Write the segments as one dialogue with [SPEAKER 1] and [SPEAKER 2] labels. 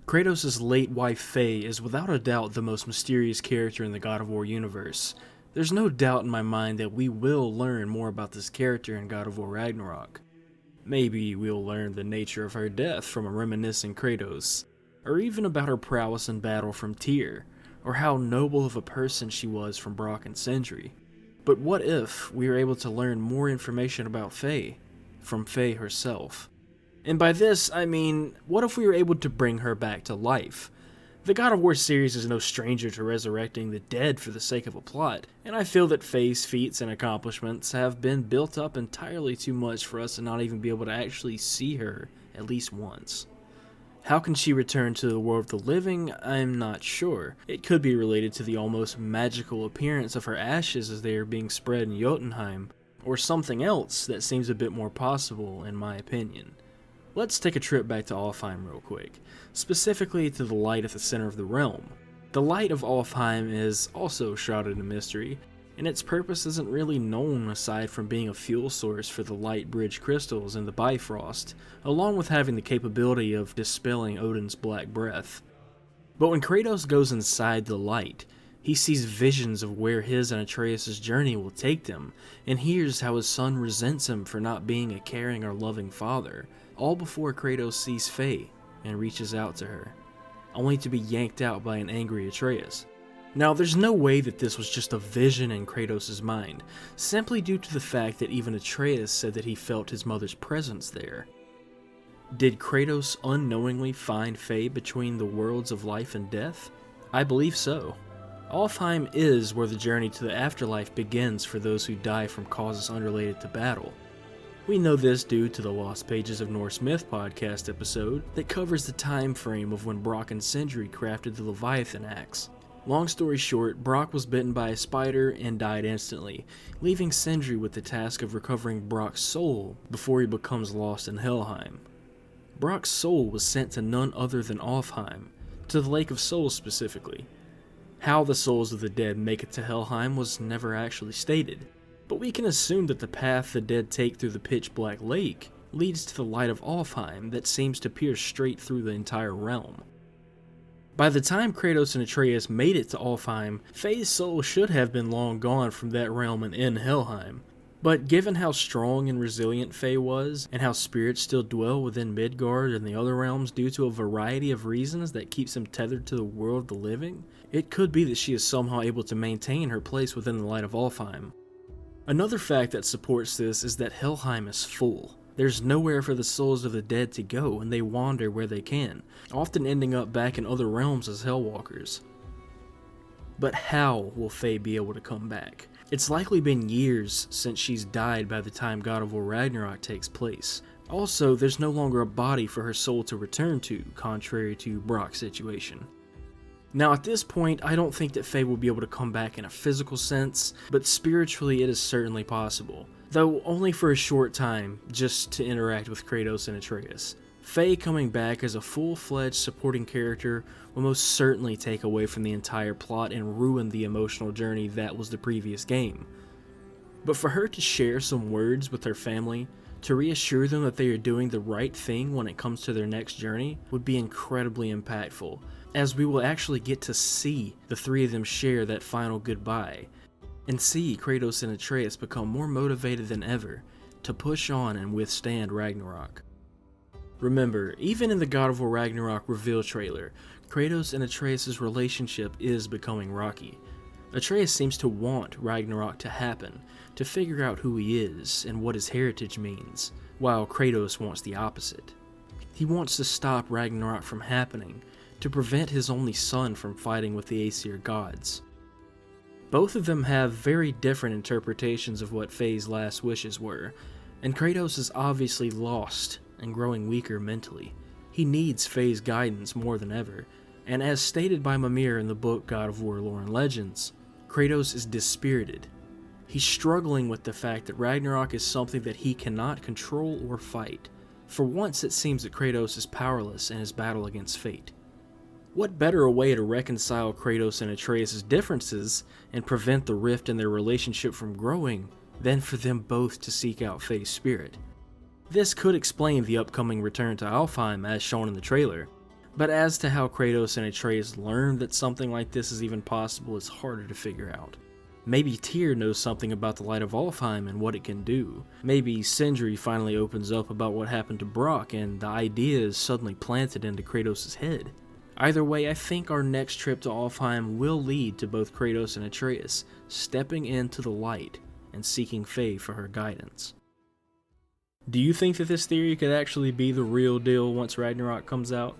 [SPEAKER 1] Kratos' late wife Faye is without a doubt the most mysterious character in the God of War universe. There's no doubt in my mind that we will learn more about this character in God of War Ragnarok. Maybe we'll learn the nature of her death from a reminiscent Kratos, or even about her prowess in battle from Tyr, or how noble of a person she was from Brok and Sindri. But what if we were able to learn more information about Faye, from Faye herself? And by this, I mean, what if we were able to bring her back to life? The God of War series is no stranger to resurrecting the dead for the sake of a plot, and I feel that Faye's feats and accomplishments have been built up entirely too much for us to not even be able to actually see her at least once. How can she return to the world of the living? I'm not sure. It could be related to the almost magical appearance of her ashes as they are being spread in Jotunheim, or something else that seems a bit more possible in my opinion. Let's take a trip back to Alfheim real quick, specifically to the light at the center of the realm. The light of Alfheim is also shrouded in mystery, and its purpose isn't really known aside from being a fuel source for the light bridge crystals and the Bifrost, along with having the capability of dispelling Odin's black breath. But when Kratos goes inside the light, he sees visions of where his and Atreus' journey will take them, and hears how his son resents him for not being a caring or loving father, all before Kratos sees Faye and reaches out to her, only to be yanked out by an angry Atreus. Now, there's no way that this was just a vision in Kratos' mind, simply due to the fact that even Atreus said that he felt his mother's presence there. Did Kratos unknowingly find Faye between the worlds of life and death? I believe so. Alfheim is where the journey to the afterlife begins for those who die from causes unrelated to battle. We know this due to the Lost Pages of Norse Myth podcast episode that covers the time frame of when Brok and Sindri crafted the Leviathan axe. Long story short, Brok was bitten by a spider and died instantly, leaving Sindri with the task of recovering Brok's soul before he becomes lost in Helheim. Brok's soul was sent to none other than Alfheim, to the Lake of Souls specifically. How the souls of the dead make it to Helheim was never actually stated, but we can assume that the path the dead take through the pitch-black lake leads to the light of Alfheim that seems to pierce straight through the entire realm. By the time Kratos and Atreus made it to Alfheim, Faye's soul should have been long gone from that realm and in Helheim. But given how strong and resilient Faye was, and how spirits still dwell within Midgard and the other realms due to a variety of reasons that keeps them tethered to the world of the living, it could be that she is somehow able to maintain her place within the light of Alfheim. Another fact that supports this is that Helheim is full. There's nowhere for the souls of the dead to go, and they wander where they can, often ending up back in other realms as Hellwalkers. But how will Faye be able to come back? It's likely been years since she's died by the time God of War Ragnarok takes place. Also, there's no longer a body for her soul to return to, contrary to Brok's situation. Now at this point, I don't think that Faye will be able to come back in a physical sense, but spiritually it is certainly possible. Though only for a short time, just to interact with Kratos and Atreus. Faye coming back as a full-fledged supporting character will most certainly take away from the entire plot and ruin the emotional journey that was the previous game. But for her to share some words with her family, to reassure them that they are doing the right thing when it comes to their next journey, would be incredibly impactful, as we will actually get to see the three of them share that final goodbye, and see Kratos and Atreus become more motivated than ever to push on and withstand Ragnarok. Remember, even in the God of War Ragnarok reveal trailer, Kratos and Atreus' relationship is becoming rocky. Atreus seems to want Ragnarok to happen, to figure out who he is and what his heritage means, while Kratos wants the opposite. He wants to stop Ragnarok from happening, to prevent his only son from fighting with the Aesir gods. Both of them have very different interpretations of what Faye's last wishes were, and Kratos is obviously lost and growing weaker mentally. He needs Faye's guidance more than ever, and as stated by Mimir in the book God of War Lore and Legends, Kratos is dispirited. He's struggling with the fact that Ragnarok is something that he cannot control or fight. For once it seems that Kratos is powerless in his battle against fate. What better a way to reconcile Kratos and Atreus' differences and prevent the rift in their relationship from growing than for them both to seek out Faye's spirit? This could explain the upcoming return to Alfheim as shown in the trailer, But as to how Kratos and Atreus learned that something like this is even possible is harder to figure out. Maybe Tyr knows something about the Light of Alfheim and what it can do. Maybe Sindri finally opens up about what happened to Brock and the idea is suddenly planted into Kratos' head. Either way, I think our next trip to Alfheim will lead to both Kratos and Atreus stepping into the light and seeking Faye for her guidance. Do you think that this theory could actually be the real deal once Ragnarok comes out?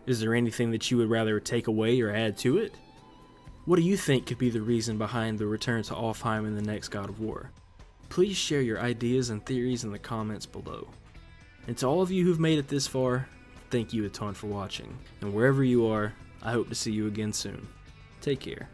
[SPEAKER 1] Is there anything that you would rather take away or add to it? What do you think could be the reason behind the return to Alfheim in the next God of War? Please share your ideas and theories in the comments below. And to all of you who've made it this far, thank you a ton for watching. And wherever you are, I hope to see you again soon. Take care.